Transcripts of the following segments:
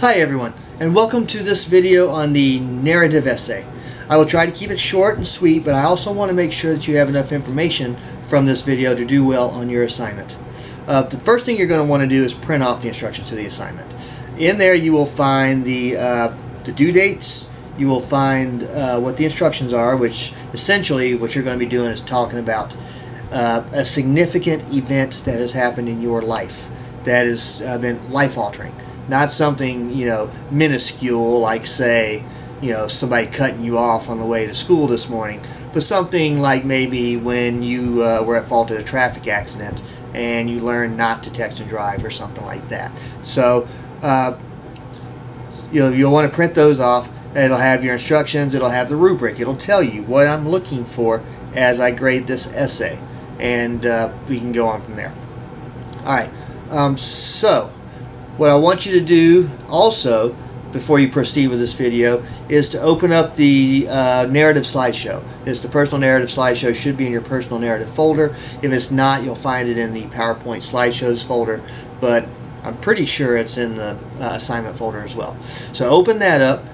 Hi everyone, and welcome to this video on the narrative essay. I will try to keep it short and sweet, but I also want to make sure that you have enough information from this video to do well on your assignment. The first thing you're going to want to do is print off the instructions to the assignment. In there you will find the due dates, you will find what the instructions are, which essentially what you're going to be doing is talking about a significant event that has happened in your life that has been life-altering. Not something, minuscule like, say, somebody cutting you off on the way to school this morning, but something like maybe when you were at fault at a traffic accident and you learned not to text and drive or something like that. So, you'll want to print those off. It'll have your instructions. It'll have the rubric. It'll tell you what I'm looking for as I grade this essay, and we can go on from there. All right. So what I want you to do also before you proceed with this video is to open up the narrative slideshow. It's the personal narrative slideshow. Should be in your personal narrative folder. If it's not, you'll find it in the PowerPoint slideshows folder, but I'm pretty sure it's in the assignment folder as well. So open that up.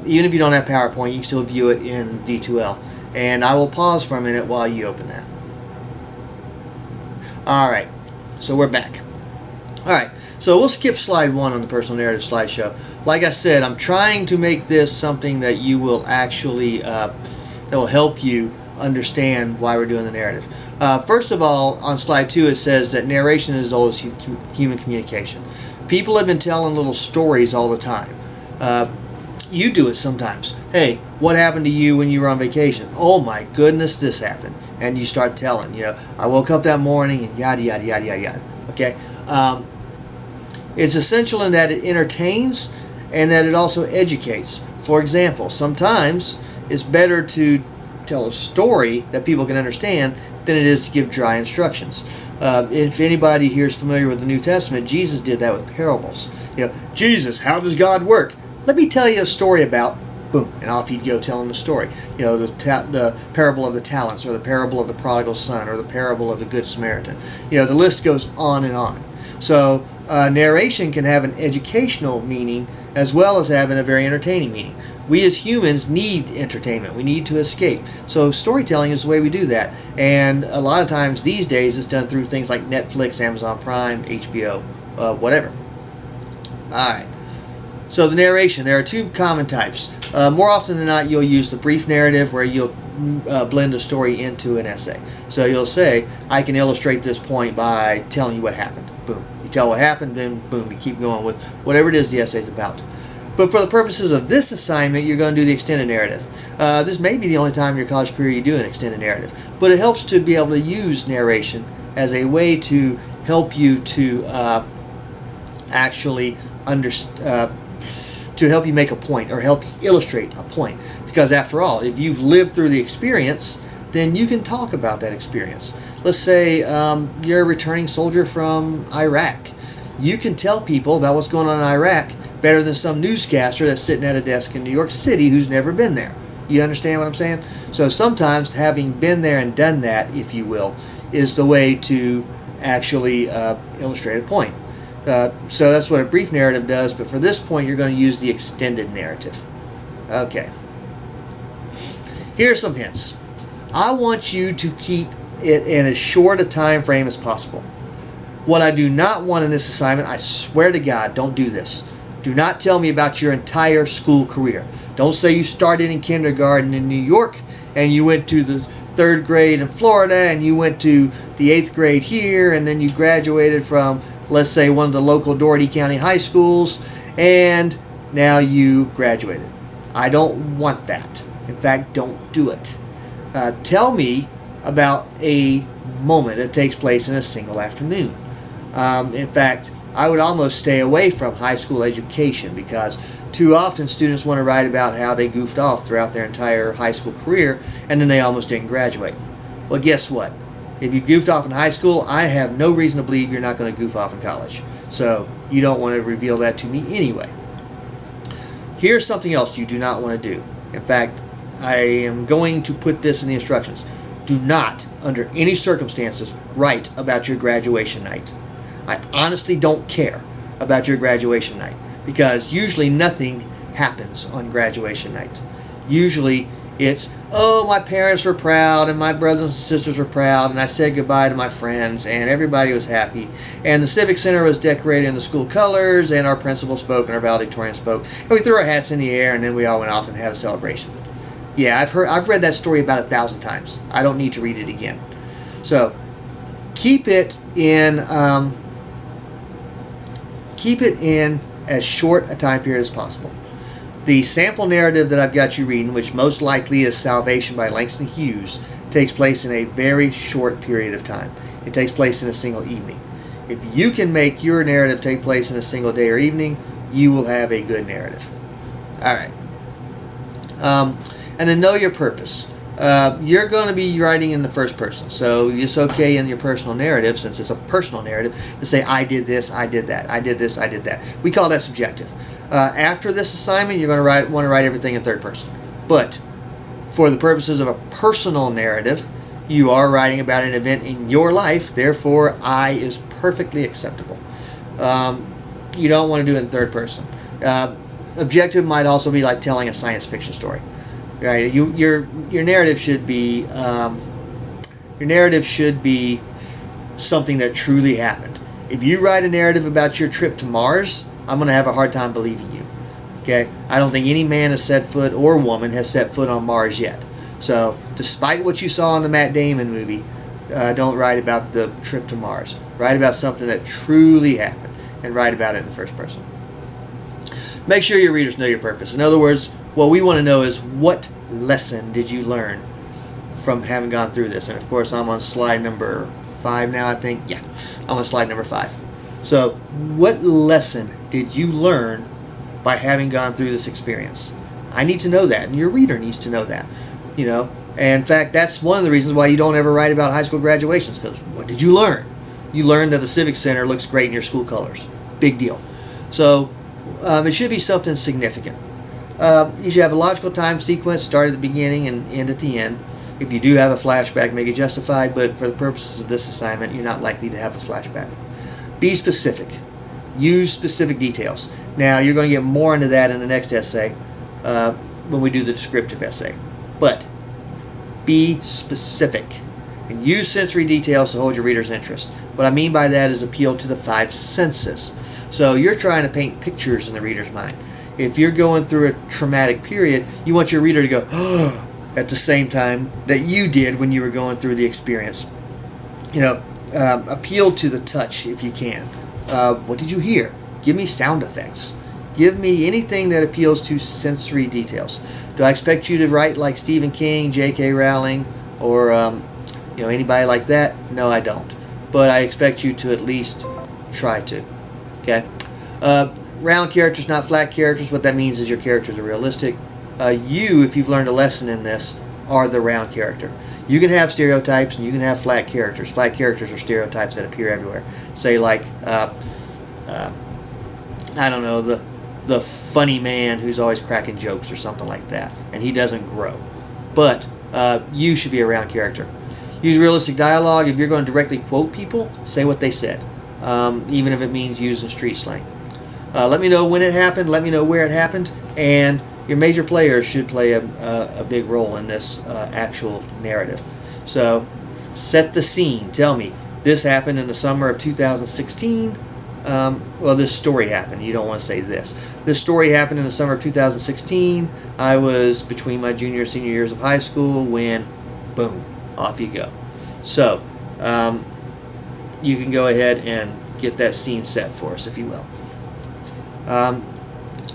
Even if you don't have PowerPoint, you can still view it in D2L. And I will pause for a minute while you open that. Alright, so we're back. Alright, so we'll skip slide 1 on the personal narrative slideshow. Like I said, I'm trying to make this something that you will actually, that will help you understand why we're doing the narrative. First of all, on slide 2 it says that narration is as old as human communication. People have been telling little stories all the time. You do it sometimes. Hey, what happened to you when you were on vacation? Oh my goodness, this happened. And you start telling, I woke up that morning and yada, yada, yada, yada, yada. Okay? It's essential in that it entertains and that it also educates. For example, sometimes it's better to tell a story that people can understand than it is to give dry instructions. If anybody here is familiar with the New Testament, Jesus did that with parables. Jesus, how does God work? Let me tell you a story about, boom, and off he'd go telling the story. The parable of the talents, or the parable of the prodigal son, or the parable of the good Samaritan. The list goes on and on. So narration can have an educational meaning as well as having a very entertaining meaning. We as humans need entertainment. We need to escape. So storytelling is the way we do that. And a lot of times these days it's done through things like Netflix, Amazon Prime, HBO, whatever. Alright. So the narration, there are two common types. More often than not, you'll use the brief narrative where you'll blend a story into an essay. So you'll say, I can illustrate this point by telling you what happened. Boom. You tell what happened, then boom, you keep going with whatever it is the essay's about. But for the purposes of this assignment, you're going to do the extended narrative. This may be the only time in your college career you do an extended narrative. But it helps to be able to use narration as a way to help you to actually to help you make a point or help you illustrate a point. Because after all, if you've lived through the experience, then you can talk about that experience. Let's say you're a returning soldier from Iraq. You can tell people about what's going on in Iraq better than some newscaster that's sitting at a desk in New York City who's never been there. You understand what I'm saying? So sometimes having been there and done that, if you will, is the way to actually illustrate a point. So that's what a brief narrative does, but for this point you're going to use the extended narrative. Okay. Here are some hints. I want you to keep it in as short a time frame as possible. What I do not want in this assignment, I swear to God, don't do this. Do not tell me about your entire school career. Don't say you started in kindergarten in New York and you went to the 3rd grade in Florida and you went to the 8th grade here and then you graduated from, let's say, one of the local Dougherty County high schools and now you graduated. I don't want that. In fact, don't do it. Tell me about a moment that takes place in a single afternoon. In fact, I would almost stay away from high school education because too often students want to write about how they goofed off throughout their entire high school career and then they almost didn't graduate. Well, guess what? If you goofed off in high school, I have no reason to believe you're not going to goof off in college. So you don't want to reveal that to me anyway. Here's something else you do not want to do. In fact, I am going to put this in the instructions. Do not, under any circumstances, write about your graduation night. I honestly don't care about your graduation night. because usually nothing happens on graduation night. Usually it's, oh, my parents were proud and my brothers and sisters were proud and I said goodbye to my friends and everybody was happy and the Civic Center was decorated in the school colors and our principal spoke and our valedictorian spoke and we threw our hats in the air and then we all went off and had a celebration. Yeah, I've read that story about 1,000 times. I don't need to read it again. So keep it in as short a time period as possible. The sample narrative that I've got you reading, which most likely is Salvation by Langston Hughes, takes place in a very short period of time. It takes place in a single evening. If you can make your narrative take place in a single day or evening, you will have a good narrative. All right. And then know your purpose. You're going to be writing in the first person, so it's okay in your personal narrative, since it's a personal narrative, to say, I did this, I did that, I did this, I did that. We call that subjective. After this assignment, you're going to want to write everything in third person. But for the purposes of a personal narrative, you are writing about an event in your life, therefore I is perfectly acceptable. You don't want to do it in third person. Objective might also be like telling a science fiction story. Right? Your narrative should be something that truly happened. If you write a narrative about your trip to Mars, I'm going to have a hard time believing you. Okay? I don't think any man has set foot or woman has set foot on Mars yet. So, despite what you saw in the Matt Damon movie, don't write about the trip to Mars. Write about something that truly happened, and write about it in the first person. Make sure your readers know your purpose. In other words, what we want to know is, what lesson did you learn from having gone through this? And of course, I'm on slide number 5 now, I think. Yeah, I'm on slide number 5. So, what lesson did you learn by having gone through this experience? I need to know that, and your reader needs to know that. You know, and in fact, that's one of the reasons why you don't ever write about high school graduations, because what did you learn? You learned that the Civic Center looks great in your school colors. Big deal. So, it should be something significant. You should have a logical time sequence, start at the beginning and end at the end. If you do have a flashback, make it justified, but for the purposes of this assignment, you're not likely to have a flashback. Be specific. Use specific details. Now, you're going to get more into that in the next essay when we do the descriptive essay. But be specific and use sensory details to hold your reader's interest. What I mean by that is appeal to the 5 senses. So you're trying to paint pictures in the reader's mind. If you're going through a traumatic period, you want your reader to go, oh, at the same time that you did when you were going through the experience. You know, appeal to the touch if you can. What did you hear? Give me sound effects. Give me anything that appeals to sensory details. Do I expect you to write like Stephen King, J.K. Rowling, or anybody like that? No, I don't. But I expect you to at least try to. Okay? Round characters, not flat characters. What that means is your characters are realistic. You, if you've learned a lesson in this, are the round character. You can have stereotypes and you can have flat characters. Flat characters are stereotypes that appear everywhere. Say like, I don't know, the funny man who's always cracking jokes or something like that, and he doesn't grow. But you should be a round character. Use realistic dialogue. If you're going to directly quote people, say what they said, even if it means using street slang. Let me know when it happened. Let me know where it happened. And your major players should play a big role in this actual narrative. So set the scene. Tell me, this happened in the summer of 2016. Well, this story happened. You don't want to say this. This story happened in the summer of 2016. I was between my junior and senior years of high school when, boom, off you go. So you can go ahead and get that scene set for us, if you will.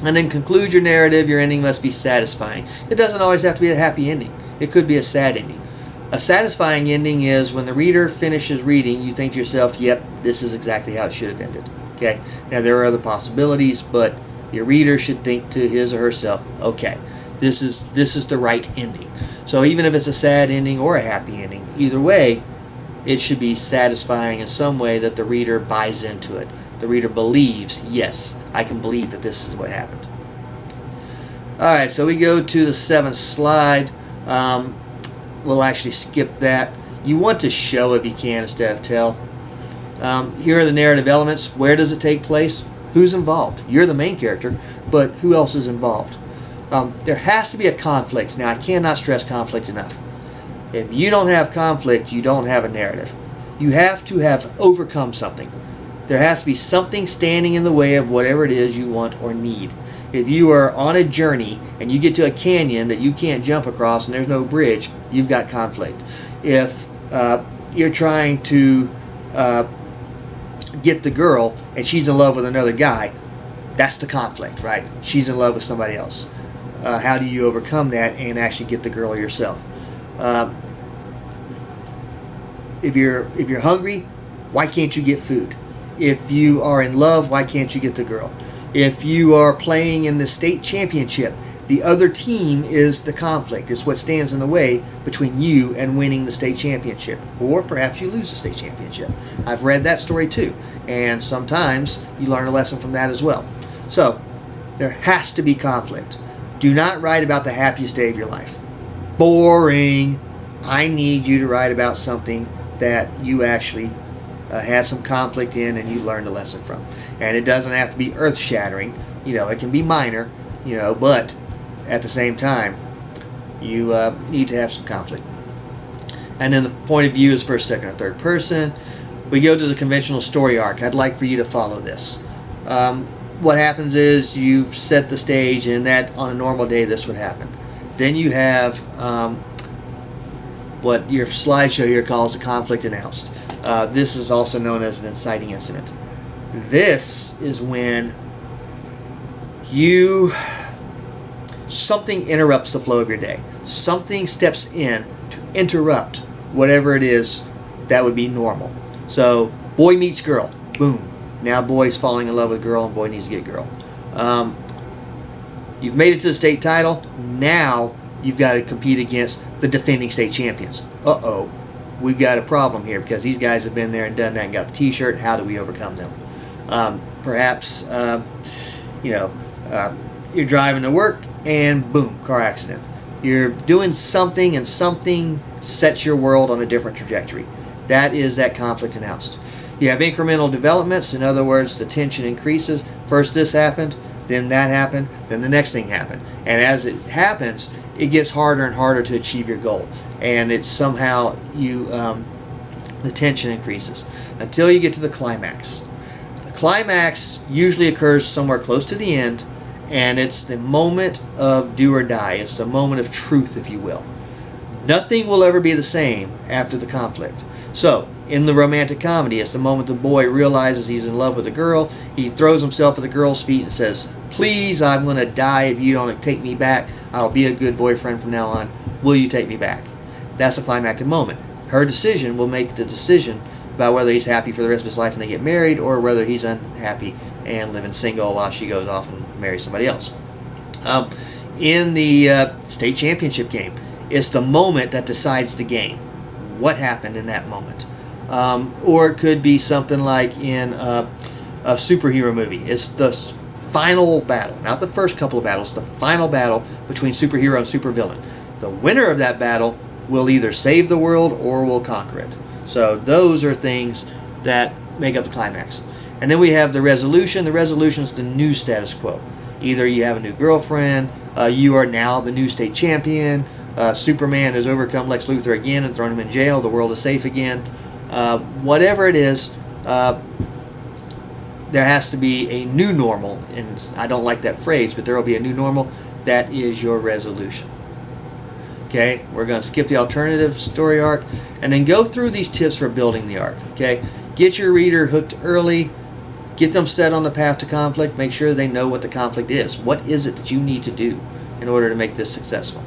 And then conclude your narrative. Your ending must be satisfying. It doesn't always have to be a happy ending. It could be a sad ending. A satisfying ending is when the reader finishes reading, you think to yourself, yep, this is exactly how it should have ended. Okay? Now, there are other possibilities, but your reader should think to his or herself, okay, this is the right ending. So even if it's a sad ending or a happy ending, either way, it should be satisfying in some way that the reader buys into it. The reader believes, yes, I can believe that this is what happened. All right, so we go to the 7th slide. We'll actually skip that. You want to show if you can instead of tell. Here are the narrative elements. Where does it take place? Who's involved? You're the main character, but who else is involved? There has to be a conflict. Now, I cannot stress conflict enough. If you don't have conflict, you don't have a narrative. You have to have overcome something. There has to be something standing in the way of whatever it is you want or need. If you are on a journey and you get to a canyon that you can't jump across and there's no bridge, you've got conflict. If you're trying to get the girl and she's in love with another guy, that's the conflict, right? She's in love with somebody else. How do you overcome that and actually get the girl yourself? If you're hungry, why can't you get food? If you are in love, why can't you get the girl? If you are playing in the state championship, the other team is the conflict. It's what stands in the way between you and winning the state championship. Or perhaps you lose the state championship. I've read that story too. And sometimes you learn a lesson from that as well. So, there has to be conflict. Do not write about the happiest day of your life. Boring. I need you to write about something that you actually had some conflict in and you learned a lesson from. And it doesn't have to be earth-shattering. It can be minor, but at the same time, you need to have some conflict. And then the point of view is first, second, or third person. We go to the conventional story arc. I'd like for you to follow this. What happens is you set the stage, and that on a normal day this would happen. Then you have what your slideshow here calls a conflict announced. This is also known as an inciting incident. This is when something interrupts the flow of your day. Something steps in to interrupt whatever it is that would be normal. So, boy meets girl. Boom. Now boy's falling in love with girl and boy needs to get girl. You've made it to the state title. Now you've got to compete against the defending state champions. Uh-oh. We've got a problem here because these guys have been there and done that and got the t-shirt. How do we overcome them? Perhaps, you're driving to work and boom, car accident. You're doing something and something sets your world on a different trajectory. That is that conflict announced. You have incremental developments. In other words, the tension increases. First this happened, then that happened, then the next thing happened. And as it happens, it gets harder and harder to achieve your goal. And it's somehow the tension increases until you get to the climax. The climax usually occurs somewhere close to the end, and it's the moment of do or die. It's the moment of truth, if you will. Nothing will ever be the same after the conflict. So, in the romantic comedy, it's the moment the boy realizes he's in love with a girl. He throws himself at the girl's feet and says, "Please, I'm going to die if you don't take me back. I'll be a good boyfriend from now on. Will you take me back?" That's a climactic moment. Her decision will make the decision about whether he's happy for the rest of his life and they get married, or whether he's unhappy and living single while she goes off and marries somebody else. In the state championship game, it's the moment that decides the game. What happened in that moment? Or it could be something like in a superhero movie. It's the final battle, not the first couple of battles, the final battle between superhero and supervillain. The winner of that battle will either save the world or will conquer it. So those are things that make up the climax. And then we have the resolution. The resolution is the new status quo. Either you have a new girlfriend, you are now the new state champion, Superman has overcome Lex Luthor again and thrown him in jail, the world is safe again. Whatever it is, there has to be a new normal, and I don't like that phrase, but there will be a new normal. That is your resolution. Okay, we're going to skip the alternative story arc and then go through these tips for building the arc. Okay, get your reader hooked early, get them set on the path to conflict, make sure they know what the conflict is. What is it that you need to do in order to make this successful?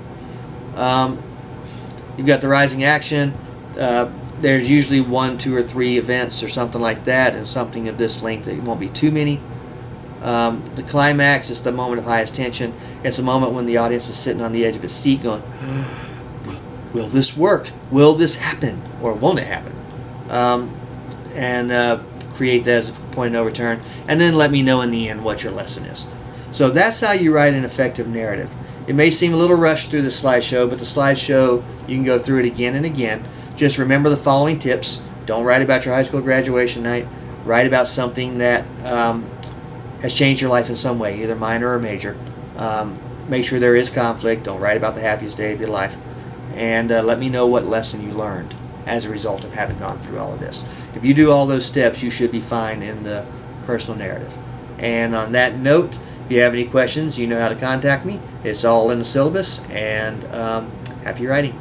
You've got the rising action. There's usually 1, 2, or 3 events or something like that, and something of this length. It won't be too many. The climax is the moment of highest tension. It's the moment when the audience is sitting on the edge of its seat going, will this work? Will this happen? Or won't it happen? And create that as a point of no return. And then let me know in the end what your lesson is. So that's how you write an effective narrative. It may seem a little rushed through the slideshow, but the slideshow, you can go through it again and again. Just remember the following tips. Don't write about your high school graduation night. Write about something that has changed your life in some way, either minor or major. Make sure there is conflict. Don't write about the happiest day of your life. And let me know what lesson you learned as a result of having gone through all of this. If you do all those steps, you should be fine in the personal narrative. And on that note, if you have any questions, you know how to contact me. It's all in the syllabus. And happy writing.